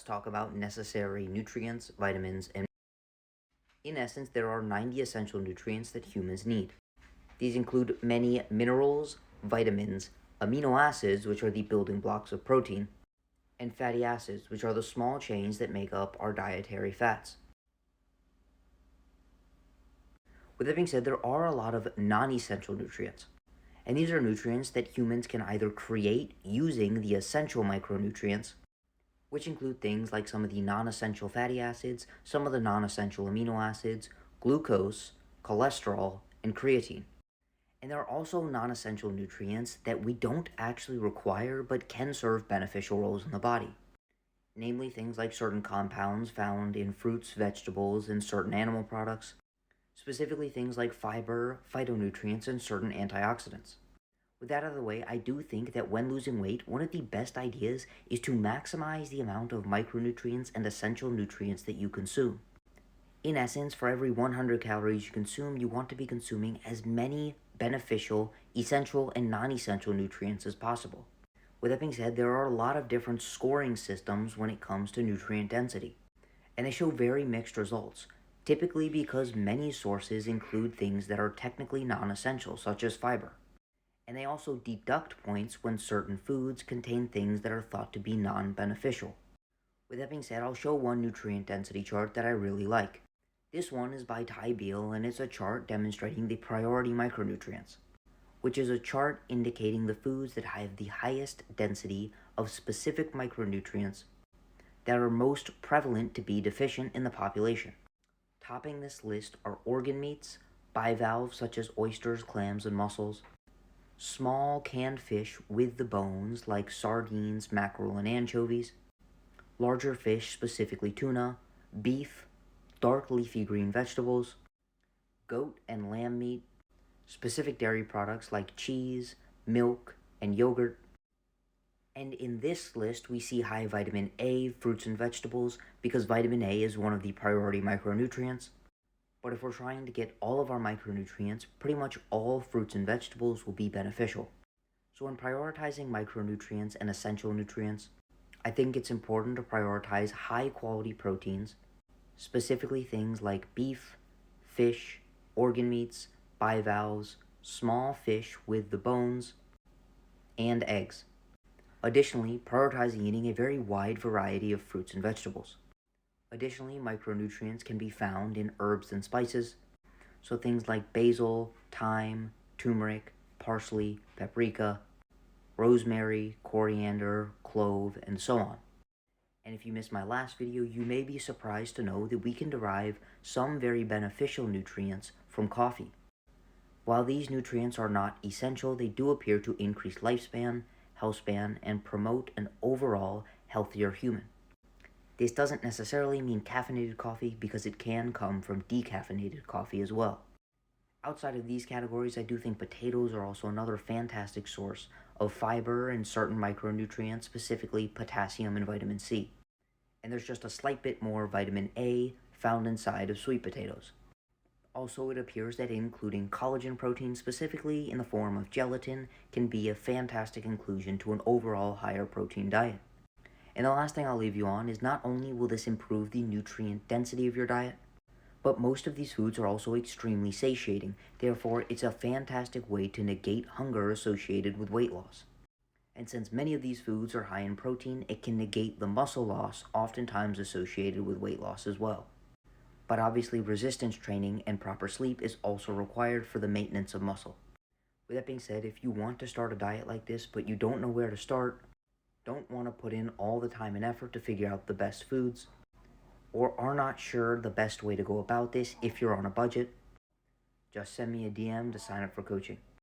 let's talk about necessary nutrients, vitamins, and in essence, there are 90 essential nutrients that humans need. These include many minerals, vitamins, amino acids, which are the building blocks of protein, and fatty acids, which are the small chains that make up our dietary fats. With that being said, there are a lot of non-essential nutrients. And these are nutrients that humans can either create using the essential micronutrients, which include things like some of the non-essential fatty acids, some of the non-essential amino acids, glucose, cholesterol, and creatine. And there are also non-essential nutrients that we don't actually require but can serve beneficial roles in the body. Namely things like certain compounds found in fruits, vegetables, and certain animal products, specifically things like fiber, phytonutrients, and certain antioxidants. With that out of the way, I do think that when losing weight, one of the best ideas is to maximize the amount of micronutrients and essential nutrients that you consume. In essence, for every 100 calories you consume, you want to be consuming as many beneficial, essential, and non-essential nutrients as possible. With that being said, there are a lot of different scoring systems when it comes to nutrient density, and they show very mixed results, typically because many sources include things that are technically non-essential, such as fiber. And they also deduct points when certain foods contain things that are thought to be non-beneficial. With that being said, I'll show one nutrient density chart that I really like. This one is by Ty Beal, and it's a chart demonstrating the priority micronutrients, which is a chart indicating the foods that have the highest density of specific micronutrients that are most prevalent to be deficient in the population. Topping this list are organ meats, bivalves such as oysters, clams, and mussels, small canned fish with the bones like sardines, mackerel, and anchovies, larger fish, specifically tuna, beef, dark leafy green vegetables, goat and lamb meat, specific dairy products like cheese, milk, and yogurt. And in this list, we see high vitamin A fruits and vegetables because vitamin A is one of the priority micronutrients. But if we're trying to get all of our micronutrients, pretty much all fruits and vegetables will be beneficial. So when prioritizing micronutrients and essential nutrients, I think it's important to prioritize high quality proteins, specifically things like beef, fish, organ meats, bivalves, small fish with the bones, and eggs. Additionally, prioritizing eating a very wide variety of fruits and vegetables. Additionally, micronutrients can be found in herbs and spices, so things like basil, thyme, turmeric, parsley, paprika, rosemary, coriander, clove, and so on. And if you missed my last video, you may be surprised to know that we can derive some very beneficial nutrients from coffee. While these nutrients are not essential, they do appear to increase lifespan, health span, and promote an overall healthier human. This doesn't necessarily mean caffeinated coffee because it can come from decaffeinated coffee as well. Outside of these categories, I do think potatoes are also another fantastic source of fiber and certain micronutrients, specifically potassium and vitamin C. And there's just a slight bit more vitamin A found inside of sweet potatoes. Also, it appears that including collagen protein, specifically in the form of gelatin, can be a fantastic inclusion to an overall higher protein diet. And the last thing I'll leave you on is not only will this improve the nutrient density of your diet, but most of these foods are also extremely satiating. Therefore, it's a fantastic way to negate hunger associated with weight loss. And since many of these foods are high in protein, it can negate the muscle loss oftentimes associated with weight loss as well. But obviously, resistance training and proper sleep is also required for the maintenance of muscle. With that being said, if you want to start a diet like this but you don't know where to start, don't want to put in all the time and effort to figure out the best foods, or are not sure the best way to go about this if you're on a budget, just send me a DM to sign up for coaching.